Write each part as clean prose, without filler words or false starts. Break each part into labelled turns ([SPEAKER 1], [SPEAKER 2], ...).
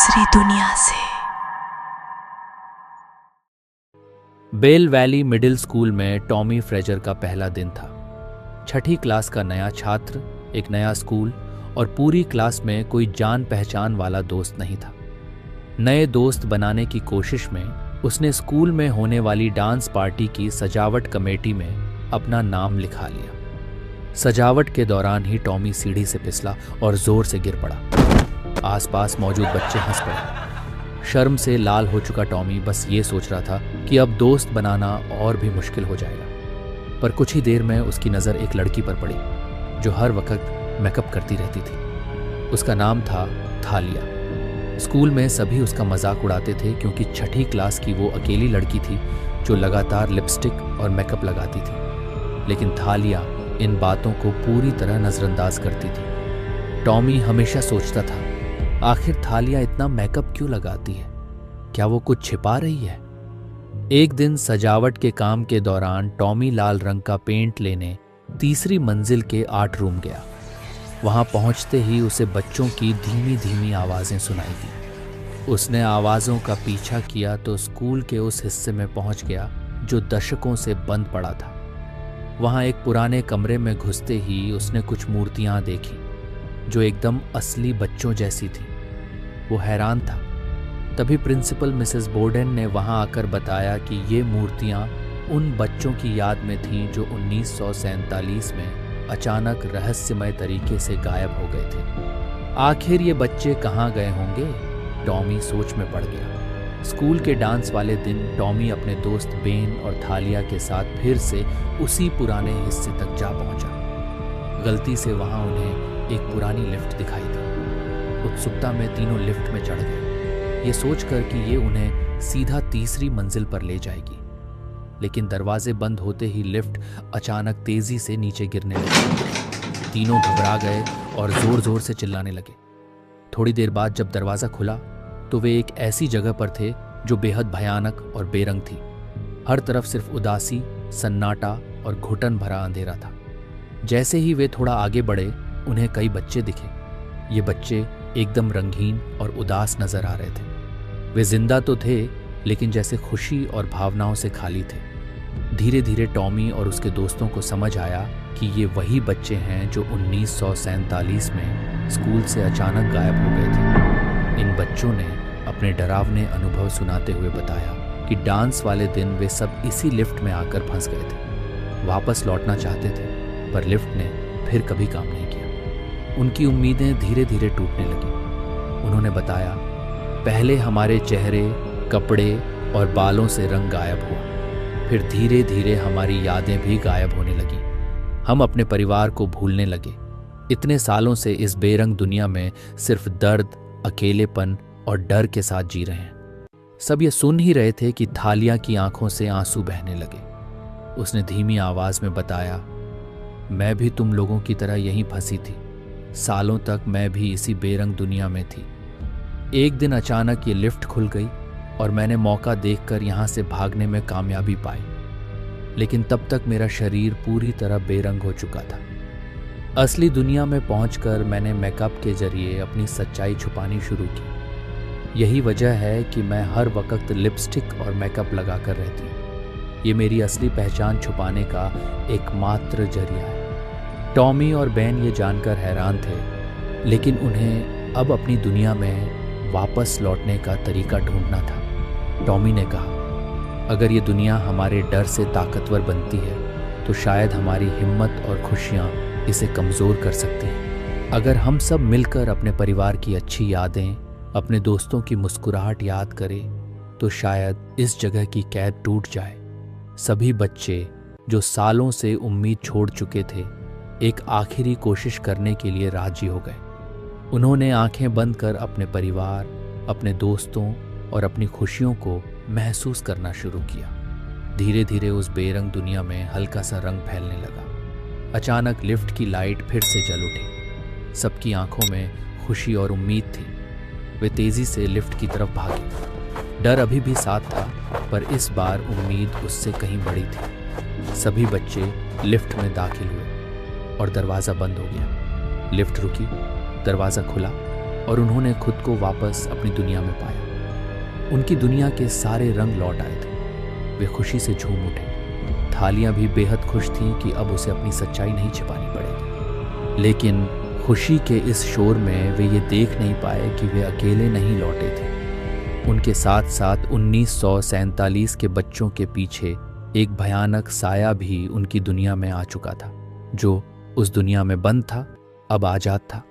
[SPEAKER 1] दूसरी दुनिया से।
[SPEAKER 2] बेल वैली मिडिल स्कूल में टॉमी फ्रेजर का पहला दिन था। छठी क्लास का नया छात्र, एक नया स्कूल और पूरी क्लास में कोई जान पहचान वाला दोस्त नहीं था। नए दोस्त बनाने की कोशिश में उसने स्कूल में होने वाली डांस पार्टी की सजावट कमेटी में अपना नाम लिखा लिया। सजावट के दौरान ही टॉमी सीढ़ी से फिसला और जोर से गिर पड़ा। आसपास मौजूद बच्चे हंस पड़े। शर्म से लाल हो चुका टॉमी बस ये सोच रहा था कि अब दोस्त बनाना और भी मुश्किल हो जाएगा। पर कुछ ही देर में उसकी नज़र एक लड़की पर पड़ी जो हर वक्त मेकअप करती रहती थी। उसका नाम था थालिया। स्कूल में सभी उसका मजाक उड़ाते थे क्योंकि छठी क्लास की वो अकेली लड़की थी जो लगातार लिपस्टिक और मेकअप लगाती थी। लेकिन थालिया इन बातों को पूरी तरह नज़रअंदाज करती थी। टॉमी हमेशा सोचता था, आखिर थालिया इतना मेकअप क्यों लगाती है? क्या वो कुछ छिपा रही है? एक दिन सजावट के काम के दौरान टॉमी लाल रंग का पेंट लेने तीसरी मंजिल के आर्ट रूम गया। वहां पहुंचते ही उसे बच्चों की धीमी धीमी आवाजें सुनाई दी। उसने आवाजों का पीछा किया तो स्कूल के उस हिस्से में पहुंच गया जो दशकों से बंद पड़ा था। वहां एक पुराने कमरे में घुसते ही उसने कुछ मूर्तियां देखी जो एकदम असली बच्चों जैसी थी। वो हैरान था। तभी प्रिंसिपल मिसेस बोर्डन ने वहां आकर बताया कि ये मूर्तियां उन बच्चों की याद में थीं जो 1947 में अचानक रहस्यमय तरीके से गायब हो गए थे। आखिर ये बच्चे कहाँ गए होंगे? टॉमी सोच में पड़ गया। स्कूल के डांस वाले दिन टॉमी अपने दोस्त बेन और थालिया के साथ फिर से उसी पुराने हिस्से तक जा पहुंचा। गलती से वहां उन्हें एक पुरानी लिफ्ट दिखाई दी। उत्सुकता में तीनों लिफ्ट में चढ़ गए, ये सोचकर कि ये उन्हें सीधा तीसरी मंजिल पर ले जाएगी। लेकिन दरवाजे बंद होते ही लिफ्ट अचानक तेजी से नीचे गिरने लगी। तीनों घबरा गए और जोर जोर से चिल्लाने लगे। थोड़ी देर बाद जब दरवाजा खुला तो वे एक ऐसी जगह पर थे जो बेहद भयानक और बेरंग थी। हर तरफ सिर्फ उदासी, सन्नाटा और घुटन भरा अंधेरा था। जैसे ही वे थोड़ा आगे बढ़े उन्हें कई बच्चे दिखे। ये बच्चे एकदम रंगीन और उदास नजर आ रहे थे। वे जिंदा तो थे लेकिन जैसे खुशी और भावनाओं से खाली थे। धीरे धीरे टॉमी और उसके दोस्तों को समझ आया कि ये वही बच्चे हैं जो 1947 में स्कूल से अचानक गायब हो गए थे। इन बच्चों ने अपने डरावने अनुभव सुनाते हुए बताया कि डांस वाले दिन वे सब इसी लिफ्ट में आकर फंस गए थे। वापस लौटना चाहते थे पर लिफ्ट ने फिर कभी काम नहीं किया। उनकी उम्मीदें धीरे धीरे टूटने लगीं। उन्होंने बताया, पहले हमारे चेहरे, कपड़े और बालों से रंग गायब हुआ, फिर धीरे धीरे हमारी यादें भी गायब होने लगीं। हम अपने परिवार को भूलने लगे। इतने सालों से इस बेरंग दुनिया में सिर्फ दर्द, अकेलेपन और डर के साथ जी रहे हैं। सब ये सुन ही रहे थे कि थालिया की आंखों से आंसू बहने लगे। उसने धीमी आवाज में बताया, मैं भी तुम लोगों की तरह यहीं फंसी थी। सालों तक मैं भी इसी बेरंग दुनिया में थी। एक दिन अचानक ये लिफ्ट खुल गई और मैंने मौका देखकर यहां से भागने में कामयाबी पाई। लेकिन तब तक मेरा शरीर पूरी तरह बेरंग हो चुका था। असली दुनिया में पहुंचकर मैंने मेकअप के जरिए अपनी सच्चाई छुपानी शुरू की। यही वजह है कि मैं हर वक्त लिपस्टिक और मेकअप लगाकर रहती हूँ। ये मेरी असली पहचान छुपाने का एकमात्र जरिया है। टॉमी और बेन ये जानकर हैरान थे, लेकिन उन्हें अब अपनी दुनिया में वापस लौटने का तरीका ढूंढना था। टॉमी ने कहा, अगर ये दुनिया हमारे डर से ताकतवर बनती है तो शायद हमारी हिम्मत और खुशियाँ इसे कमज़ोर कर सकती हैं। अगर हम सब मिलकर अपने परिवार की अच्छी यादें, अपने दोस्तों की मुस्कुराहट याद करें तो शायद इस जगह की कैद टूट जाए। सभी बच्चे जो सालों से उम्मीद छोड़ चुके थे, एक आखिरी कोशिश करने के लिए राजी हो गए। उन्होंने आंखें बंद कर अपने परिवार, अपने दोस्तों और अपनी खुशियों को महसूस करना शुरू किया। धीरे धीरे उस बेरंग दुनिया में हल्का सा रंग फैलने लगा। अचानक लिफ्ट की लाइट फिर से जल उठी। सबकी आंखों में खुशी और उम्मीद थी। वे तेजी से लिफ्ट की तरफ भागे। डर अभी भी साथ था पर इस बार उम्मीद उससे कहीं बड़ी थी। सभी बच्चे लिफ्ट में दाखिल हुए और दरवाज़ा बंद हो गया। लिफ्ट रुकी, दरवाज़ा खुला और उन्होंने खुद को वापस अपनी दुनिया में पाया। उनकी दुनिया के सारे रंग लौट आए थे। वे खुशी से झूम उठे। थालियां भी बेहद खुश थीं कि अब उसे अपनी सच्चाई नहीं छिपानी पड़ेगी। लेकिन खुशी के इस शोर में वे ये देख नहीं पाए कि वे अकेले नहीं लौटे थे। उनके साथ साथ 1947 के बच्चों के पीछे एक भयानक साया भी उनकी दुनिया में आ चुका था, जो उस दुनिया में बंद था, अब आजाद था।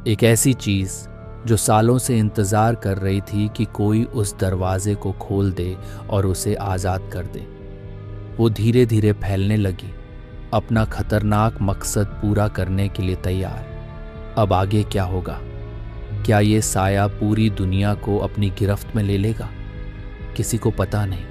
[SPEAKER 2] एक ऐसी चीज जो सालों से इंतजार कर रही थी कि कोई उस दरवाजे को खोल दे और उसे आजाद कर दे। वो धीरे धीरे फैलने लगी, अपना खतरनाक मकसद पूरा करने के लिए तैयार। अब आगे क्या होगा? क्या ये साया पूरी दुनिया को अपनी गिरफ्त में ले लेगा? किसी को पता नहीं।